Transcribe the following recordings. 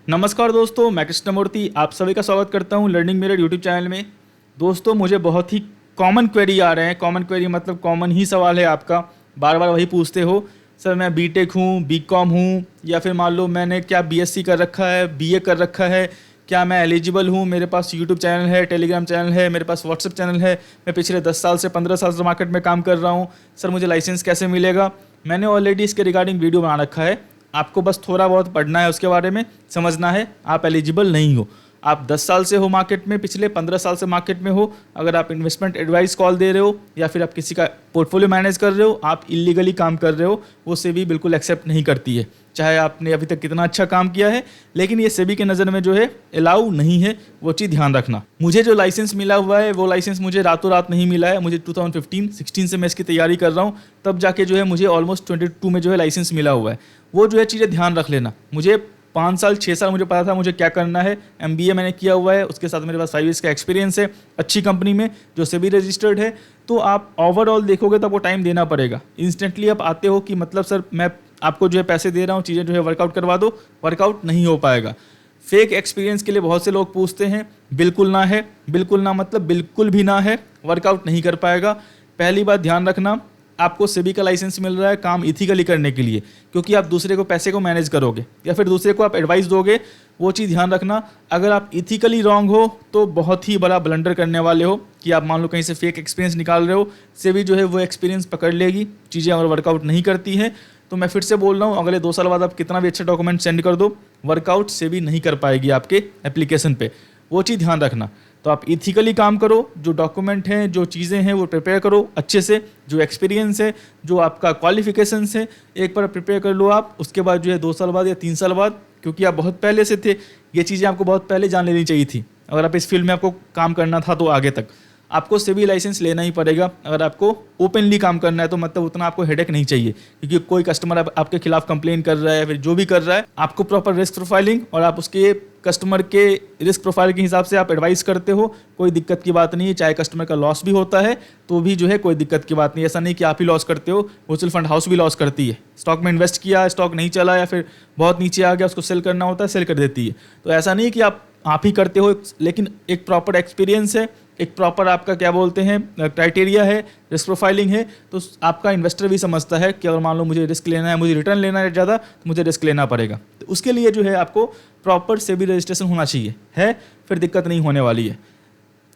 नमस्कार दोस्तों, मैं कृष्णमूर्ति आप सभी का स्वागत करता हूं लर्निंग मिरर यूट्यूब चैनल में। दोस्तों, मुझे बहुत ही कॉमन क्वेरी आ रहे हैं। कॉमन क्वेरी मतलब कॉमन ही सवाल है आपका, बार बार वही पूछते हो। सर मैं बीटेक हूं, बीकॉम हूं, या फिर मान लो मैंने क्या बीएससी कर रखा है, बीए कर रखा है, क्या मैं एलिजिबल हूं, मेरे पास यूट्यूब चैनल है, टेलीग्राम चैनल है, मेरे पास व्हाट्सएप चैनल है, मैं पिछले 10 साल से 15 साल से मार्केट में काम कर रहा हूं। सर मुझे लाइसेंस कैसे मिलेगा? मैंने ऑलरेडी इसके रिगार्डिंग वीडियो बना रखा है, आपको बस थोड़ा बहुत पढ़ना है, उसके बारे में समझना है। आप एलिजिबल नहीं हो, आप 10 साल से हो मार्केट में, पिछले 15 साल से मार्केट में हो। अगर आप इन्वेस्टमेंट एडवाइस कॉल दे रहे हो या फिर आप किसी का पोर्टफोलियो मैनेज कर रहे हो, आप इलीगली काम कर रहे हो, वो सेबी बिल्कुल एक्सेप्ट नहीं करती है। चाहे आपने अभी तक कितना अच्छा काम किया है, लेकिन ये सेबी के नज़र में जो है अलाउ नहीं है, वो चीज़ ध्यान रखना। मुझे जो लाइसेंस मिला हुआ है वो लाइसेंस मुझे रातों रात नहीं मिला है। मुझे 2015-16 से मैं इसकी तैयारी कर रहा हूँ, तब जाके जो है मुझे ऑलमोस्ट 22 में जो है लाइसेंस मिला हुआ है। वो जो है चीज़ें ध्यान रख लेना। मुझे 5 साल 6 साल मुझे पता था मुझे क्या करना है। MBA मैंने किया हुआ है, उसके साथ मेरे पास 5 ईयर्स का एक्सपीरियंस है अच्छी कंपनी में जो सेबी रजिस्टर्ड है। तो आप ओवरऑल देखोगे तो आपको टाइम देना पड़ेगा। इंस्टेंटली आप आते हो कि मतलब सर मैं आपको जो है पैसे दे रहा हूँ, चीज़ें जो है वर्कआउट करवा दो, वर्कआउट नहीं हो पाएगा। फेक एक्सपीरियंस के लिए बहुत से लोग पूछते हैं, बिल्कुल ना है। बिल्कुल ना मतलब बिल्कुल भी ना है, वर्कआउट नहीं कर पाएगा। पहली बात ध्यान रखना, आपको सेबी का लाइसेंस मिल रहा है काम इथिकली करने के लिए, क्योंकि आप दूसरे को पैसे को मैनेज करोगे या फिर दूसरे को आप एडवाइस दोगे, वो चीज़ ध्यान रखना। अगर आप इथिकली रॉन्ग हो तो बहुत ही बड़ा ब्लंडर करने वाले हो कि आप मान लो कहीं से फेक एक्सपीरियंस निकाल रहे हो। सेबी जो है वो एक्सपीरियंस पकड़ लेगी, चीज़ें और वर्कआउट नहीं करती हैं। तो मैं फिर से बोल रहा हूँ, अगले 2 साल बाद आप कितना भी अच्छा डॉक्यूमेंट सेंड कर दो, वर्कआउट सेबी नहीं कर पाएगी आपके एप्लीकेशन पे, वो चीज़ ध्यान रखना। तो आप इथिकली काम करो, जो डॉक्यूमेंट हैं, जो चीज़ें हैं वो प्रिपेयर करो अच्छे से, जो एक्सपीरियंस है, जो आपका क्वालिफिकेशंस है, एक बार प्रिपेयर कर लो आप। उसके बाद जो है 2 साल बाद या 3 साल बाद, क्योंकि आप बहुत पहले से थे, ये चीज़ें आपको बहुत पहले जान लेनी चाहिए थी। अगर आप इस फील्ड में आपको काम करना था तो आगे तक आपको सेबी लाइसेंस लेना ही पड़ेगा। अगर आपको ओपनली काम करना है तो मतलब उतना आपको हेडेक नहीं चाहिए, क्योंकि कोई कस्टमर आपके खिलाफ कंप्लेन कर रहा है, फिर जो भी कर रहा है, आपको प्रॉपर रिस्क प्रोफाइलिंग और आप उसके कस्टमर के रिस्क प्रोफाइल के हिसाब से आप एडवाइस करते हो, कोई दिक्कत की बात नहीं है। चाहे कस्टमर का लॉस भी होता है तो भी जो है कोई दिक्कत की बात नहीं। ऐसा नहीं कि आप ही लॉस करते हो, म्यूचुअल फंड हाउस भी लॉस करती है। स्टॉक में इन्वेस्ट किया, स्टॉक नहीं चला या फिर बहुत नीचे आ गया, उसको सेल करना होता है, सेल कर देती है। तो ऐसा नहीं कि आप ही करते हो, लेकिन एक प्रॉपर एक्सपीरियंस है, एक प्रॉपर आपका क्या बोलते हैं क्राइटेरिया है, रिस्क प्रोफाइलिंग है। तो आपका इन्वेस्टर भी समझता है कि अगर मान लो मुझे रिस्क लेना है, मुझे रिटर्न लेना है ज़्यादा, तो मुझे रिस्क लेना पड़ेगा। तो उसके लिए जो है आपको प्रॉपर सेबी रजिस्ट्रेशन होना चाहिए है, फिर दिक्कत नहीं होने वाली है।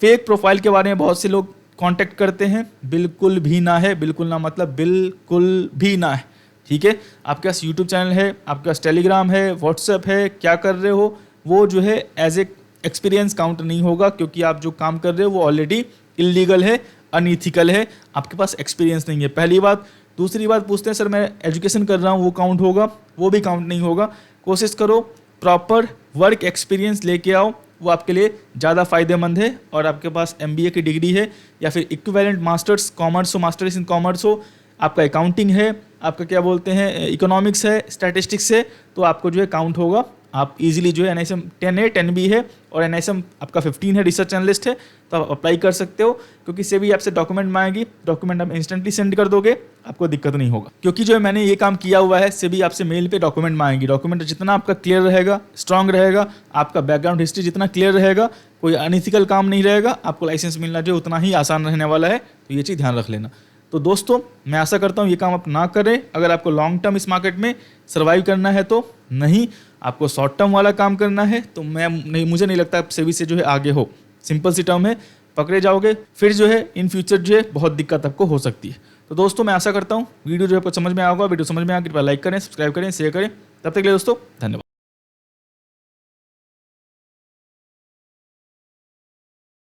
फेक प्रोफाइल के बारे में बहुत से लोग कॉन्टैक्ट करते हैं, बिल्कुल भी ना है। बिल्कुल ना मतलब बिल्कुल भी ना है, ठीक है। आपके पास यूट्यूब चैनल है, आपके पास टेलीग्राम है, व्हाट्सएप है, क्या कर रहे हो वो जो है एज ए एक्सपीरियंस काउंट नहीं होगा, क्योंकि आप जो काम कर रहे हो वो ऑलरेडी इलीगल है, अनइथिकल है, आपके पास एक्सपीरियंस नहीं है, पहली बात। दूसरी बात पूछते हैं सर मैं एजुकेशन कर रहा हूँ, वो काउंट होगा? वो भी काउंट नहीं होगा। कोशिश करो प्रॉपर वर्क एक्सपीरियंस लेके आओ, वो आपके लिए ज़्यादा फायदेमंद है। और आपके पास MBA की डिग्री है या फिर इक्विवेलेंट मास्टर्स कॉमर्स हो, मास्टर्स इन कॉमर्स हो, आपका अकाउंटिंग है, आपका क्या बोलते हैं इकोनॉमिक्स है, स्टैटिस्टिक्स है, तो आपको जो है काउंट होगा। आप इजीली जो है NISM 10 है, 10B है और NISM आपका 15 है, रिसर्च एनालिस्ट है, तो आप अप्लाई कर सकते हो। क्योंकि सेबी आपसे डॉक्यूमेंट मांगेगी, डॉक्यूमेंट आप इंस्टेंटली सेंड कर दोगे, आपको दिक्कत नहीं होगा। क्योंकि जो है मैंने ये काम किया हुआ है, सेबी आपसे मेल पे डॉक्यूमेंट मांगेगी। डॉक्यूमेंट जितना आपका क्लियर रहेगा, स्ट्रांग रहेगा, आपका बैकग्राउंड हिस्ट्री जितना क्लियर रहेगा, कोई अनइथिकल काम नहीं रहेगा, आपको लाइसेंस मिलना जो उतना ही आसान रहने वाला है। तो ये चीज़ ध्यान रख लेना। तो दोस्तों, मैं आशा करता हूँ ये काम आप ना करें। अगर आपको लॉन्ग टर्म इस मार्केट में सर्वाइव करना है तो नहीं, आपको शॉर्ट टर्म वाला काम करना है तो मुझे नहीं लगता आप सेबी से जो है आगे हो। सिंपल सी टर्म है, पकड़े जाओगे फिर जो है इन फ्यूचर जो है बहुत दिक्कत आपको हो सकती है। तो दोस्तों, मैं आशा करता हूँ वीडियो जो है आपको समझ में आएगा। वीडियो समझ में आएगा, कृपया लाइक करें, सब्सक्राइब करें, शेयर करें। तब तक के लिए दोस्तों धन्यवाद।